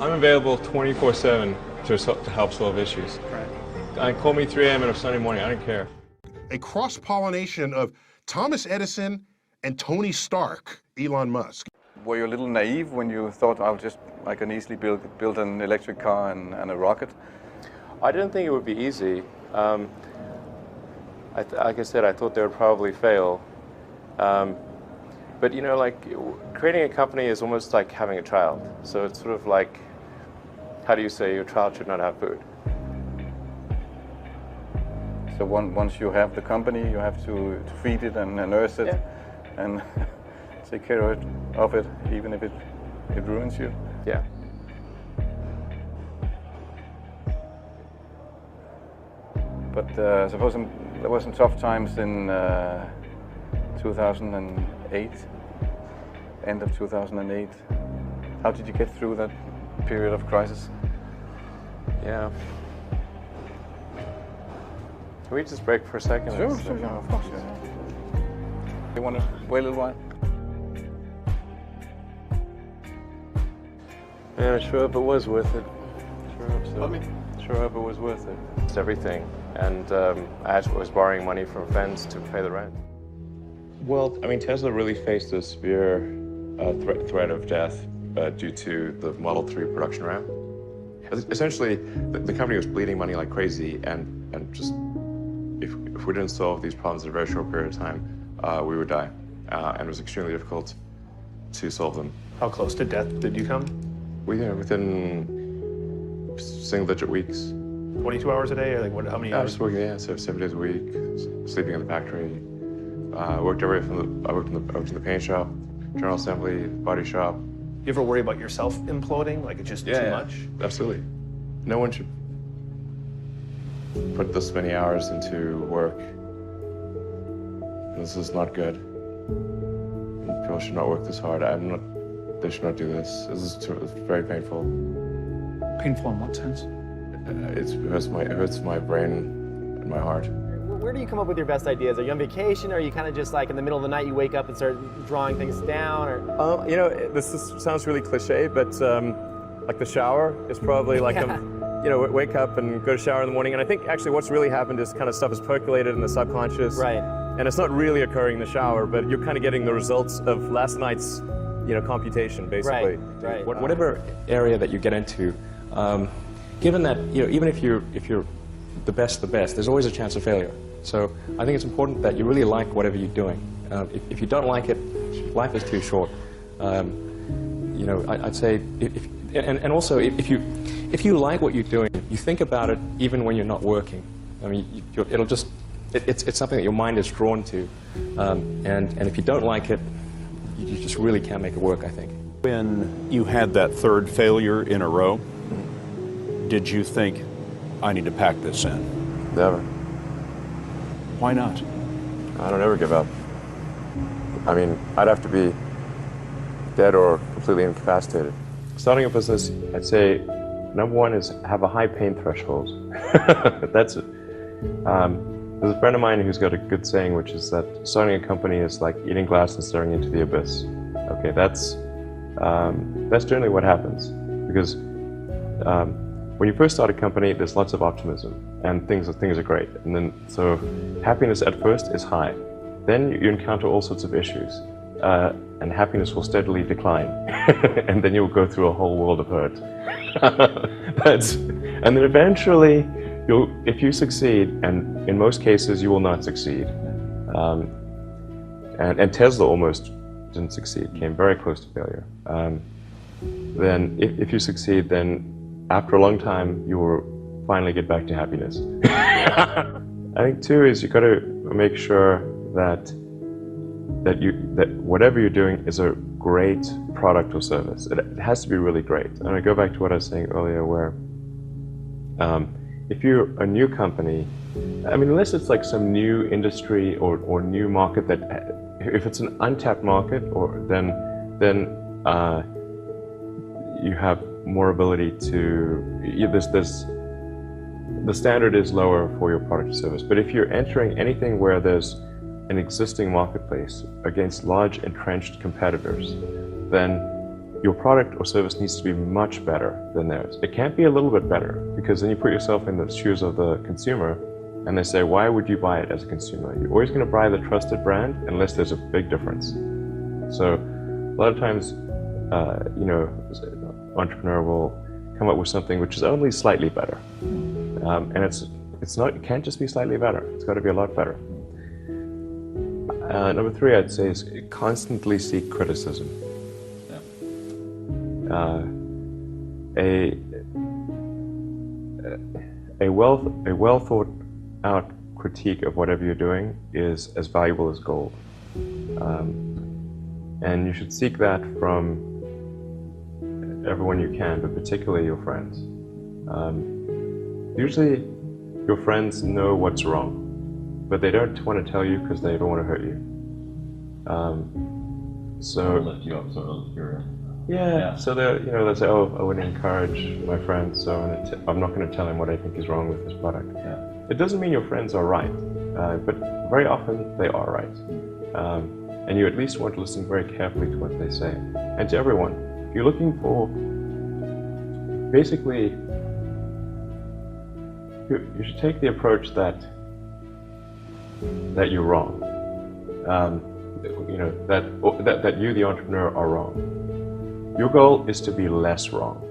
I'm available 24/7 to help solve issues. Right. Call me 3 a.m. on a Sunday morning, I don't care. A cross-pollination of Thomas Edison and Tony Stark, Elon Musk. Were you a little naive when you thought I can easily build an electric car and a rocket? I didn't think it would be easy. Like I said, I thought they would probably fail. But you know, like creating a company is almost like having a child. So it's sort of like, how do you say your child should not have food? So once you have the company, you have to feed it and nurse it, and take care of it, even if it ruins you. Yeah. But suppose there were some tough times in 2008, end of 2008. How did you get through that period of crisis? Yeah. Can we just break for a second? Sure, of course. You want to wait a little while? Yeah, I sure hope it was worth it. Sure hope so. Sure hope it was worth it. It's everything. And I was borrowing money from friends to pay the rent. Well, I mean, Tesla really faced a severe threat of death due to the Model 3 production ramp. Essentially, the company was bleeding money like crazy, and just if we didn't solve these problems in a very short period of time, we would die. And it was extremely difficult to solve them. How close to death did you come? Within single-digit weeks. 22 hours a day, or like what? How many I hours? was working, so 7 days a week, sleeping in the factory. I worked in the paint shop, general assembly, body shop. Do you ever worry about yourself imploding? Like it's just too much? Absolutely. No one should put this many hours into work. This is not good. People should not work this hard. They should not do this. It's very painful. Painful in what sense? It hurts my brain and my heart. Where do you come up with your best ideas? Are you on vacation, or are you kind of just like in the middle of the night you wake up and start drawing things down? Or you know, sounds really cliche, but like the shower is probably like you know, wake up and go to shower in the morning. And I think actually what's really happened is kind of stuff is percolated in the subconscious. Right. And it's not really occurring in the shower, but you're kind of getting the results of last night's, you know, computation, basically. Right. Whatever area that you get into, given that, you know, even if you're the best, there's always a chance of failure. So I think it's important that you really like whatever you're doing. If you don't like it, life is too short. You know, I'd say, and also if you like what you're doing, you think about it even when you're not working. I mean, it's something that your mind is drawn to, and if you don't like it, you just really can't make it work, I think. When you had that third failure in a row, did you think, I need to pack this in? Never. Why not? I don't ever give up. I mean, I'd have to be dead or completely incapacitated. Starting a business, I'd say, number one is have a high pain threshold. That's it. There's a friend of mine who's got a good saying, which is that starting a company is like eating glass and staring into the abyss. Okay, that's generally what happens, because when you first start a company, there's lots of optimism and things are great, and then so happiness at first is high. Then you encounter all sorts of issues, and happiness will steadily decline, and then you'll go through a whole world of hurt. And then eventually, if you succeed, and in most cases you will not succeed, and Tesla almost didn't succeed, came very close to failure. Then if you succeed, then after a long time you will finally get back to happiness. I think too is you've got to make sure that whatever you're doing is a great product or service. It has to be really great. And I go back to what I was saying earlier, where if you're a new company, I mean, unless it's like some new industry or new market that, if it's an untapped market, then you have more ability to, the standard is lower for your product or service. But if you're entering anything where there's an existing marketplace against large entrenched competitors, then your product or service needs to be much better than theirs. It can't be a little bit better, because then you put yourself in the shoes of the consumer and they say, why would you buy it as a consumer? You're always going to buy the trusted brand unless there's a big difference. So a lot of times, you know, an entrepreneur will come up with something which is only slightly better. And it can't just be slightly better. It's got to be a lot better. Number 3, I'd say, is constantly seek criticism. A well thought out critique of whatever you're doing is as valuable as gold. And you should seek that from everyone you can, but particularly your friends. Usually your friends know what's wrong, but they don't want to tell you because they don't want to hurt you. So lift you up, sort of. yeah. So they'll say, oh, I wouldn't encourage my friend, so I'm not going to tell him what I think is wrong with this product. Yeah. It doesn't mean your friends are right, but very often they are right. And you at least want to listen very carefully to what they say. And to everyone, if you're looking for, basically, you should take the approach that you're wrong. You know, that you, the entrepreneur, are wrong. Your goal is to be less wrong.